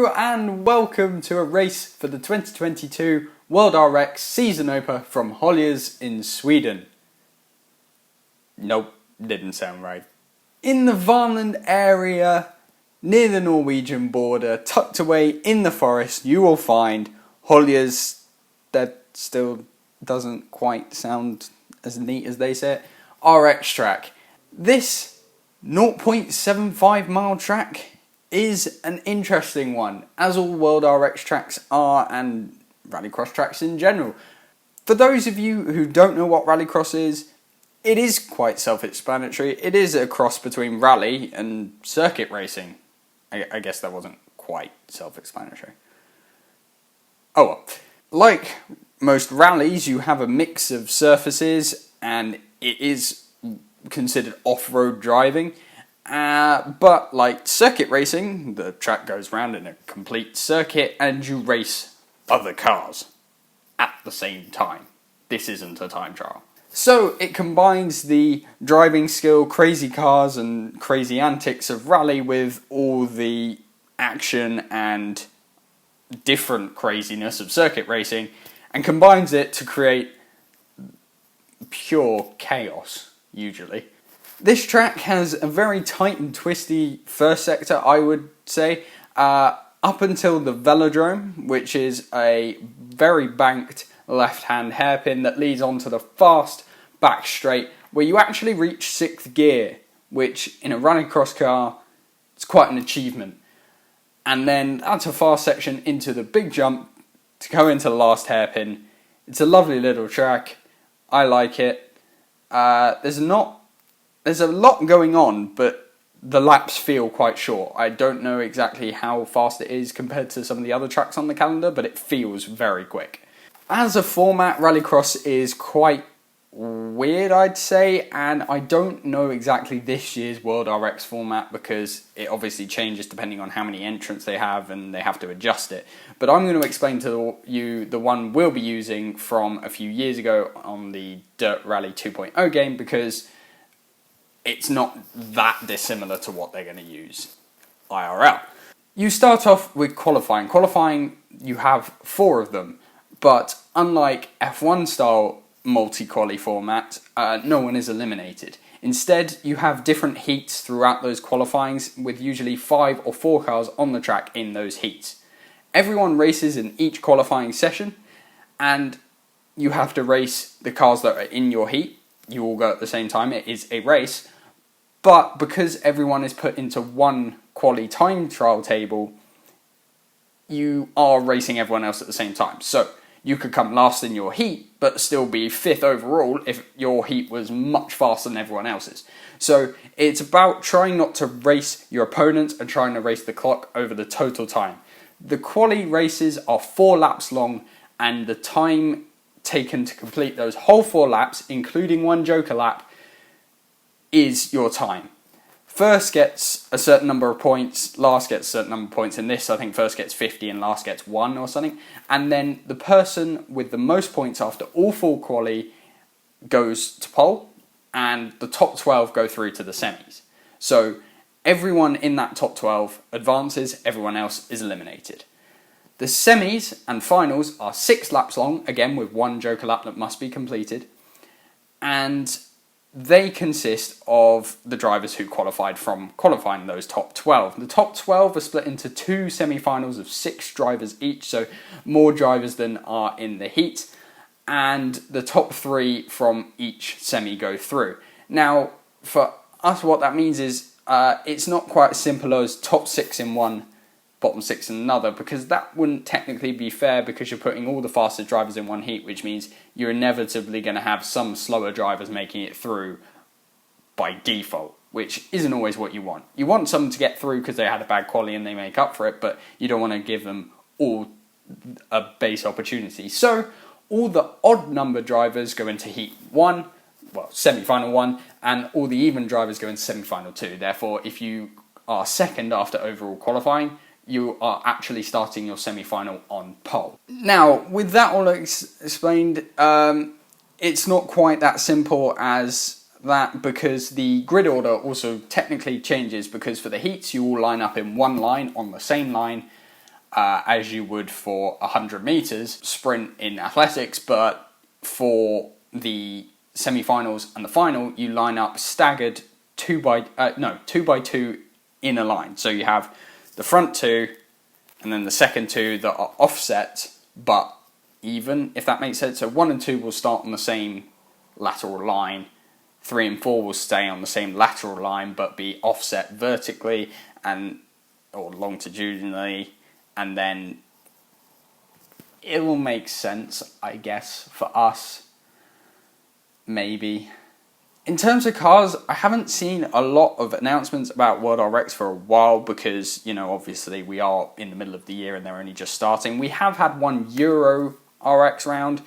Hello and welcome to a race for the 2022 WorldRX season opener from Höljes in Sweden. Nope, didn't sound right. In the Värmland area, near the Norwegian border, tucked away in the forest, you will find Höljes. That still doesn't quite sound as neat as they say it. RX track. This 0.75 mile track is an interesting one, as all World RX tracks are, and rallycross tracks in general. For those of you who don't know what rallycross is, it is quite self-explanatory. It is a cross between rally and circuit racing. I guess that wasn't quite self-explanatory. Oh well. Like most rallies, you have a mix of surfaces, and it is considered off-road driving. But like circuit racing, the track goes round in a complete circuit and you race other cars at the same time. This isn't a time trial. So it combines the driving skill, crazy cars and crazy antics of rally with all the action and different craziness of circuit racing, and combines it to create pure chaos, usually. This track has a very tight and twisty first sector, I would say, up until the velodrome, which is a very banked left-hand hairpin that leads onto the fast back straight, where you actually reach 6th gear, which in a rallycross car is quite an achievement. And then that's a fast section into the big jump to go into the last hairpin. It's a lovely little track. I like it. There's a lot going on, but the laps feel quite short. I don't know exactly how fast it is compared to some of the other tracks on the calendar, but it feels very quick. As a format, rallycross is quite weird, I'd say, and I don't know exactly this year's World RX format because it obviously changes depending on how many entrants they have and they have to adjust it. But I'm going to explain to you the one we'll be using from a few years ago on the Dirt Rally 2.0 game, because it's not that dissimilar to what they're going to use IRL. You start off with qualifying. Qualifying, you have 4 of them, but unlike F1 style multi-quali format, no one is eliminated. Instead, you have different heats throughout those qualifyings, with usually 5 or 4 cars on the track in those heats. Everyone races in each qualifying session, and you have to race the cars that are in your heat. You all go at the same time. It is a race. But because everyone is put into one quali time trial table, you are racing everyone else at the same time. So you could come last in your heat, but still be 5th overall if your heat was much faster than everyone else's. So it's about trying not to race your opponents and trying to race the clock over the total time. The quali races are 4 laps long, and the time taken to complete those whole 4 laps, including 1 joker lap, is your time. First gets a certain number of points, last gets a certain number of points. In this, I think first gets 50 and last gets 1 or something. And then the person with the most points after all 4 quali goes to pole, and the top 12 go through to the semis. So everyone in that top 12 advances, everyone else is eliminated. The semis and finals are 6 laps long, again with 1 joker lap that must be completed, and they consist of the drivers who qualified from qualifying those top 12. The top 12 are split into 2 semi-finals of 6 drivers each, so more drivers than are in the heat, and the top 3 from each semi go through. Now, for us, what that means is it's not quite as simple as top 6 in one, bottom 6 in another, because that wouldn't technically be fair, because you're putting all the fastest drivers in one heat, which means you're inevitably going to have some slower drivers making it through by default, which isn't always what you want. You want some to get through because they had a bad quali and they make up for it, but you don't want to give them all a base opportunity. So all the odd number drivers go into heat 1, well, semi-final 1, and all the even drivers go into semi-final 2. Therefore, if you are second after overall qualifying, you are actually starting your semi-final on pole. Now, with that all explained, it's not quite that simple as that, because the grid order also technically changes, because for the heats you all line up in one line on the same line, as you would for 100 meters sprint in athletics, but for the semi-finals and the final, you line up staggered 2 by 2 in a line. So you have the front 2 and then the second 2 that are offset but even, if that makes sense. So 1 and 2 will start on the same lateral line, 3 and 4 will stay on the same lateral line but be offset vertically or longitudinally, and then it will make sense, I guess, for us, maybe. In terms of cars, I haven't seen a lot of announcements about WorldRX for a while because, obviously we are in the middle of the year and they're only just starting. We have had one Euro RX round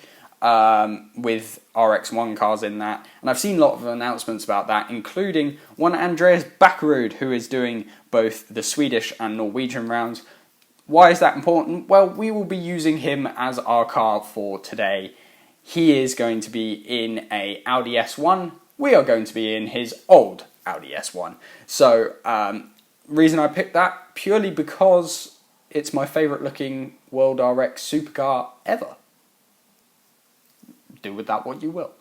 with RX1 cars in that, and I've seen a lot of announcements about that, including one Andreas Backerud, who is doing both the Swedish and Norwegian rounds. Why is that important? Well, we will be using him as our car for today. He is going to be in a Audi S1. We are going to be in his old Audi S1. So, reason I picked that, purely because it's my favourite looking WorldRX supercar ever. Do with that what you will.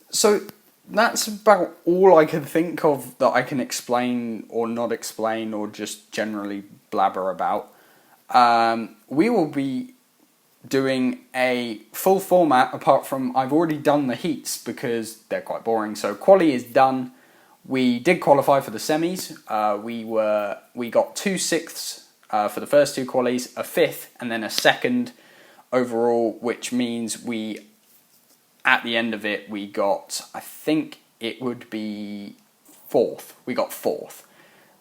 So, that's about all I can think of that I can explain or not explain or just generally blabber about. We will be doing a full format apart from I've already done the heats because they're quite boring. So quali is done. We did qualify for the semis. We got 2 sixths for the first 2 qualis, a 5th and then a 2nd overall, which means at the end of it we got, I think it would be 4th. We got 4th,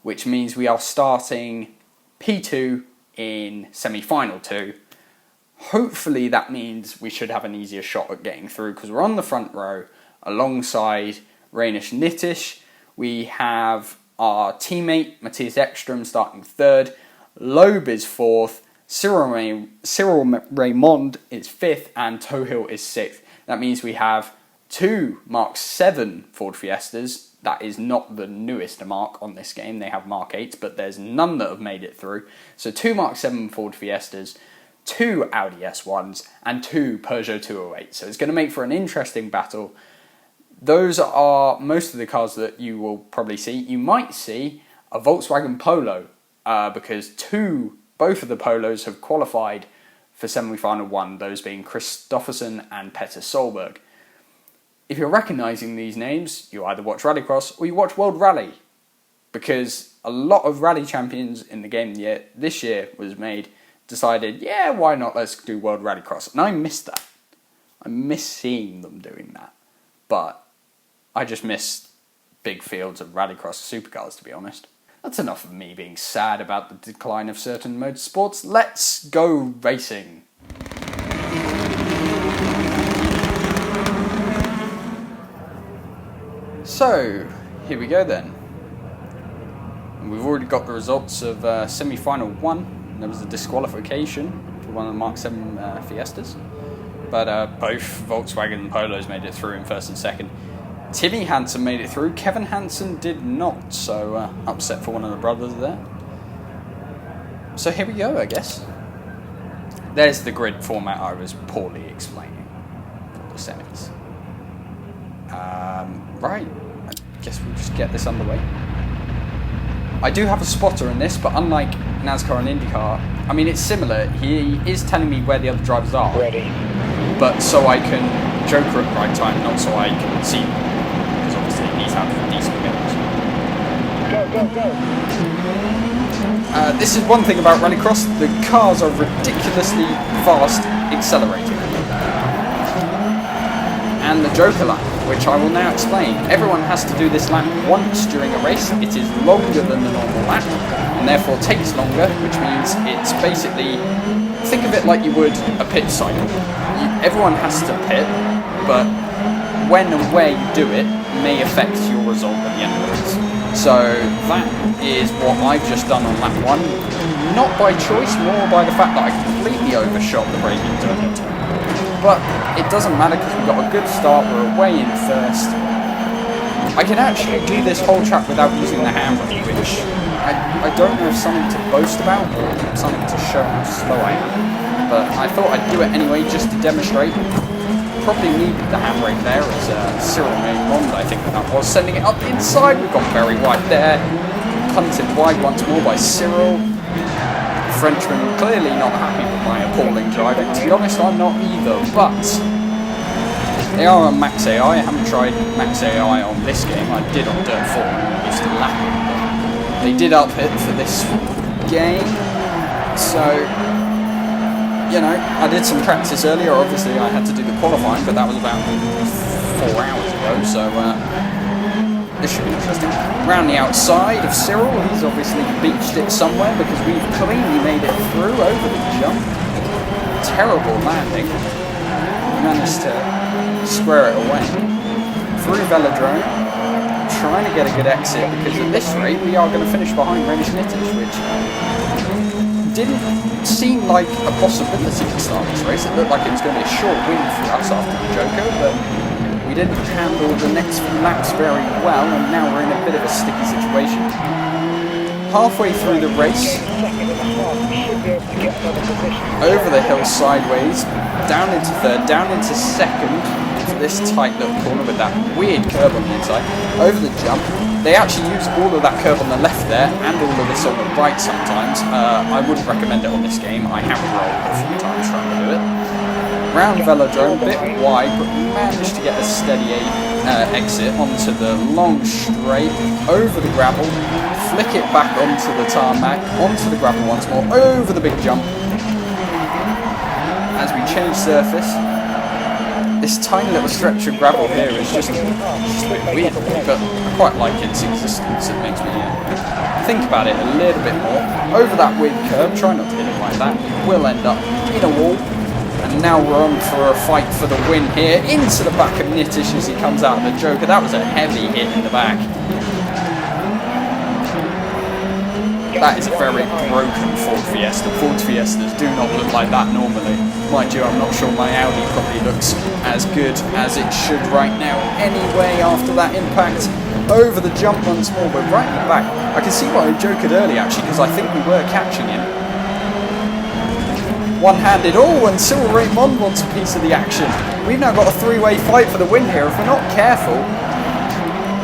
which means we are starting P2 in semi-final 2. Hopefully that means we should have an easier shot at getting through because we're on the front row alongside Rainish Nitish. We have our teammate Matthias Ekström starting 3rd, Loeb is 4th, Cyril Raymond is 5th, and Tohill is 6th. That means we have 2 Mark 7 Ford Fiestas. That is not the newest mark on this game. They have Mark 8s, but there's none that have made it through. So 2 Mark 7 Ford Fiestas, 2 Audi S1s, and 2 Peugeot 208. So it's going to make for an interesting battle. Those are most of the cars that you will probably see. You might see a Volkswagen Polo because both of the Polos have qualified for semi-final 1, those being Kristoffersen and Petter Solberg. If you're recognising these names, you either watch Rallycross or you watch World Rally, because a lot of rally champions in the game this year decided, yeah, why not, let's do World Rallycross. And I missed that. I miss seeing them doing that. But I just miss big fields of Rallycross supercars, to be honest. That's enough of me being sad about the decline of certain motorsports. Let's go racing. So, here we go then. And we've already got the results of semi-final 1. There was a disqualification for one of the Mark 7 Fiestas. But both Volkswagen Polos made it through in 1st and 2nd. Timmy Hansen made it through. Kevin Hansen did not, so upset for one of the brothers there. So here we go, I guess. There's the grid format I was poorly explaining for the semis. Right, I guess we'll just get this underway. I do have a spotter in this, but unlike NASCAR and IndyCar, I mean, it's similar. He is telling me where the other drivers are. Ready. But so I can joker at the right time, not so I can see them. Because obviously it needs to have decent mirrors. Go, go, go. This is one thing about Rallycross. The cars are ridiculously fast accelerating. And the joker lap, which I will now explain. Everyone has to do this lap once during a race. It is longer than the normal lap, and therefore takes longer, which means it's basically, think of it like you would a pit cycle. Everyone has to pit, but when and where you do it may affect your result at the end of the race. So that is what I've just done on lap 1, not by choice, more by the fact that I completely overshot the braking turn. But it doesn't matter because we've got a good start, we're away in 1st. I can actually do this whole track without using the handbrake, which I don't know if something to boast about or something to show how slow I am. But I thought I'd do it anyway just to demonstrate. Probably needed the handbrake there as Cyril Raymond, I think that was, sending it up the inside. We've gone very wide there. Punted wide once more by Cyril. The Frenchman clearly not happy with my appalling driving. To be honest, I'm not either, but they are on Max AI. I haven't tried Max AI on this game. I did on Dirt 4 when I used to lap it, but they did up it for this game. So, you know, I did some practice earlier. Obviously, I had to do the qualifying, but that was about 4 hours ago, so this should be interesting. Round the outside of Cyril, he's obviously beached it somewhere because we've cleanly made it through over the jump. Terrible landing. We managed to square it away. Through Velodrome, trying to get a good exit because at this rate we are going to finish behind Renish Nittich, which didn't seem like a possibility at the start of this race. It looked like it was going to be a short win for us after the Joker, but we didn't handle the next few laps very well, and now we're in a bit of a sticky situation. Halfway through the race, over the hill sideways, down into third, down into second, for this tight little corner with that weird curve on the inside, over the jump. They actually use all of that curve on the left there, and all of this on the right sometimes. I wouldn't recommend it on this game. I have rolled a few times trying to do it. Round Velodrome, a bit wide, but managed to get a steady exit onto the long straight, over the gravel, flick it back onto the tarmac, onto the gravel once more, over the big jump. As we change surface, this tiny little stretch of gravel here is just a bit weird, but I quite like its existence. It makes me think about it a little bit more. Over that weird curve, try not to hit it like that. It will end up in a wall. And now we're on for a fight for the win here. Into the back of Nittich as he comes out of the Joker. That was a heavy hit in the back. That is a very broken Ford Fiesta. Ford Fiestas do not look like that normally. Mind you, I'm not sure my Audi probably looks as good as it should right now anyway after that impact. Over the jump once more, we're right in the back. I can see why I jokered early actually, because I think we were catching him. One-handed, and Cyril Raymond wants a piece of the action. We've now got a three-way fight for the win here. If we're not careful,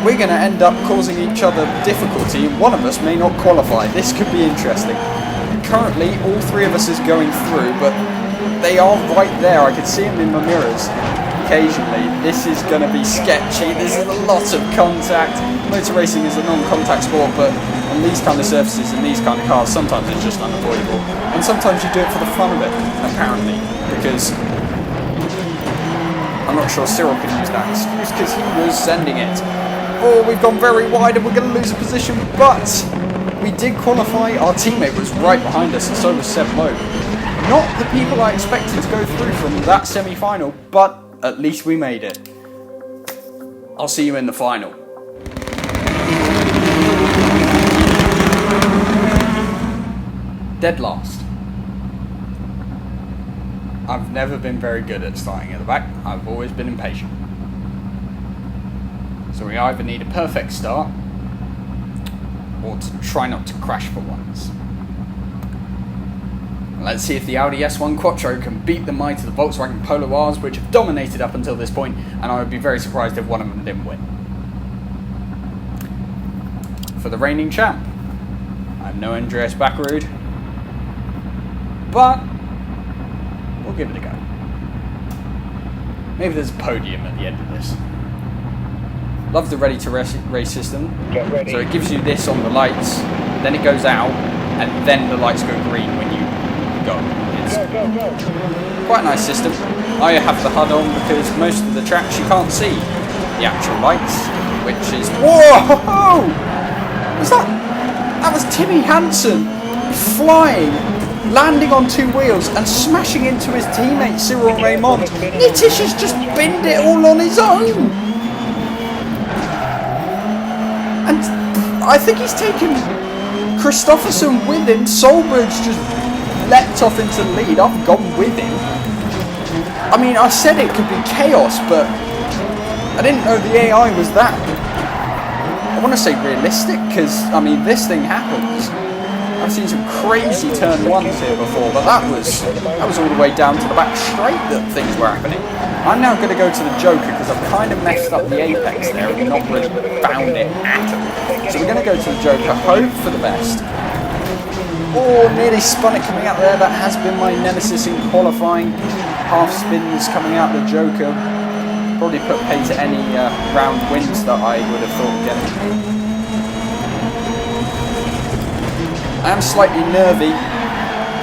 we're going to end up causing each other difficulty, and one of us may not qualify. This could be interesting. Currently, all three of us is going through, but they are right there. I can see them in my mirrors occasionally. This is going to be sketchy. There's a lot of contact. Motor racing is a non-contact sport, but on these kind of surfaces and these kind of cars, sometimes it's just unavoidable. And sometimes you do it for the fun of it, apparently, because I'm not sure Cyril can use that excuse because he was sending it. Oh, we've gone very wide and we're going to lose a position, but we did qualify. Our teammate was right behind us, and so was Seb Lowe. Not the people I expected to go through from that semi-final, but at least we made it. I'll see you in the final. Dead last. I've never been very good at starting at the back. I've always been impatient. So we either need a perfect start or to try not to crash for once. Let's see if the Audi S1 Quattro can beat the might of the Volkswagen Polo Rs, which have dominated up until this point, and I would be very surprised if one of them didn't win. For the reigning champ, I'm no Andreas Backerud, but we'll give it a go. Maybe there's a podium at the end of this. Love the ready to race system. So it gives you this on the lights, then it goes out, and then the lights go green when you go. It's quite a nice system. I have the HUD on because most of the tracks you can't see the actual lights, which is... Whoa! That was Timmy Hansen flying, landing on two wheels and smashing into his teammate Cyril Raymond. Nittich has just binned it all on his own. And I think he's taken Christopherson with him. Solberg's just leapt off into the lead. I've gone with him. I mean, I said it could be chaos, but I didn't know the AI was that I want to say realistic, because, I mean, this thing happens. I've seen some crazy turn ones here before, but that was all the way down to the back straight that things were happening. I'm now going to go to the Joker, because I've kind of messed up the apex there and not really found it at all. So we're going to go to the Joker, hope for the best. Oh, nearly spun it coming out there. That has been my nemesis in qualifying. Half spins coming out the Joker. Probably put pay to any round wins that I would have thought of getting. I am slightly nervy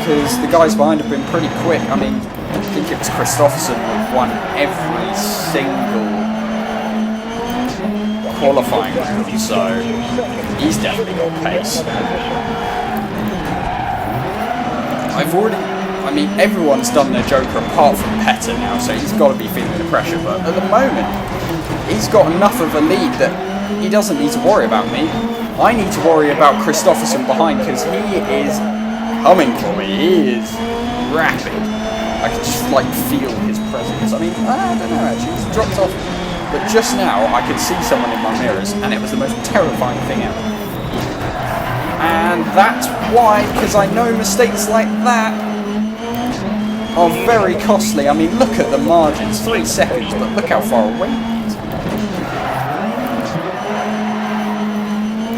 because the guys behind have been pretty quick. I mean, I think it was Kristoffersson who won every single qualifying round, so he's definitely got pace. I mean, everyone's done their Joker apart from Petter now, so he's got to be feeling the pressure, but at the moment, he's got enough of a lead that he doesn't need to worry about me. I need to worry about Kristoffersson behind, because he is humming for me. He is rapid. I can just, like, feel his presence. I mean, I don't know, actually, he's dropped off, but just now, I could see someone in my mirrors, and it was the most terrifying thing ever. And that's why, because I know mistakes like that are very costly. I mean, look at the margins, 3 seconds, but look how far away he is.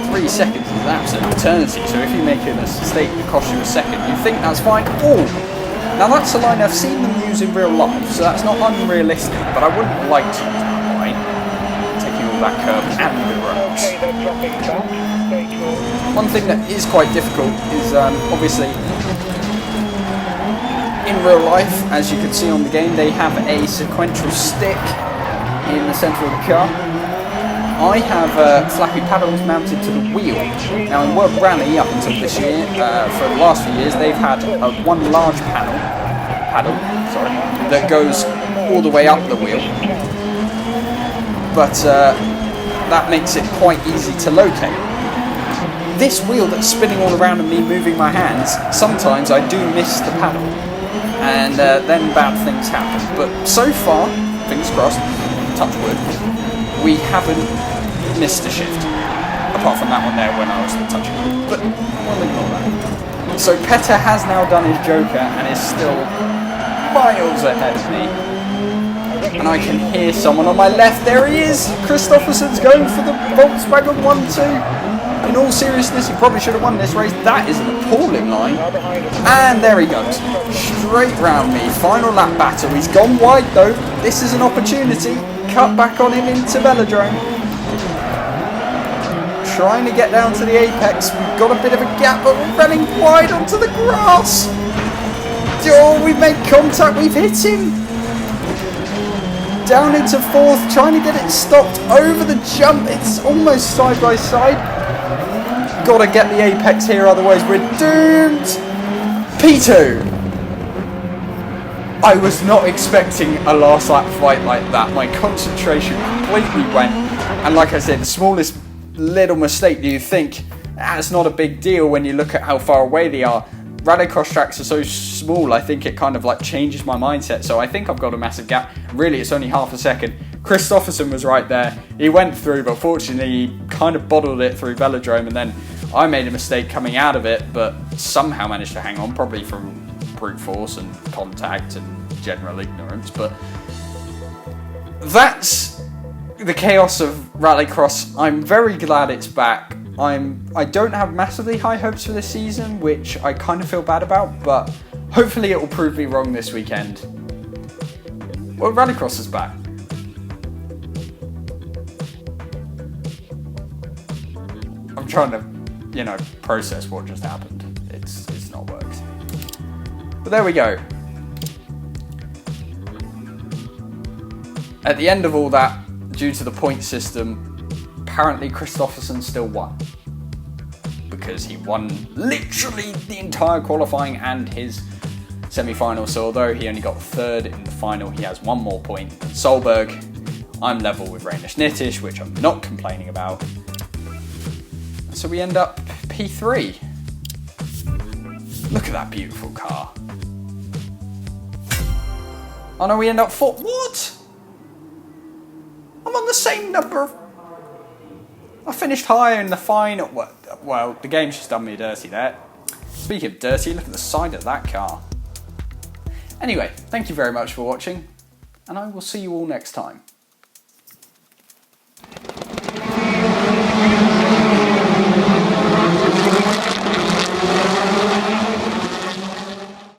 3 seconds is an absolute eternity, so if you make a mistake that costs you a second, you think that's fine. Oh! Now that's a line I've seen them use in real life, so that's not unrealistic, but I wouldn't like to use that line. Taking all that curve and the ropes. One thing that is quite difficult is, obviously, in real life, as you can see on the game, they have a sequential stick in the centre of the car. I have flappy paddles mounted to the wheel. Now in World Rally, up until this year, for the last few years, they've had one large paddle, that goes all the way up the wheel. But that makes it quite easy to locate. This wheel that's spinning all around and me moving my hands, sometimes I do miss the paddle, and then bad things happen. But so far, fingers crossed, touch wood, we haven't missed a shift, apart from that one there when I was touching it. But we'll ignore that. So Petter has now done his Joker and is still miles ahead of me. And I can hear someone on my left. There he is! Kristoffersson's going for the Volkswagen 1-2. In all seriousness, he probably should have won this race. That is an appalling line. And there he goes. Straight round me. Final lap battle. He's gone wide though. This is an opportunity. Cut back on him into Velodrome. Trying to get down to the apex. We've got a bit of a gap, but we're running wide onto the grass. Oh, we've made contact. We've hit him. Down into 4th. Trying to get it stopped over the jump. It's almost side by side. Got to get the apex here, otherwise we're doomed. P2. I was not expecting a last lap fight like that. My concentration completely went. And like I said, the smallest little mistake, do you think that's not a big deal when you look at how far away they are? Rallycross tracks are so small, I think it kind of like changes my mindset. So I think I've got a massive gap. Really, it's only half a second. Kristoffersson was right there. He went through, but fortunately he kind of bottled it through Velodrome, and then I made a mistake coming out of it, but somehow managed to hang on, probably from brute force and contact and general ignorance. But that's the chaos of Rallycross. I'm very glad it's back. I don't have massively high hopes for this season, which I kind of feel bad about, but hopefully it will prove me wrong this weekend. Well, Rallycross is back. I'm trying to, process what just happened. It's not worked. But there we go. At the end of all that, due to the point system, apparently Kristoffersson still won. Because he won literally the entire qualifying and his semi-final. So although he only got 3rd in the final, he has 1 more point than Solberg. I'm level with Rainish Nitish, which I'm not complaining about. So we end up P3. Look at that beautiful car. Oh no, we end up 4th. What? I'm on the same number of... I finished higher in the final. Well, the game's just done me dirty there. Speaking of dirty, look at the side of that car. Anyway, thank you very much for watching, and I will see you all next time.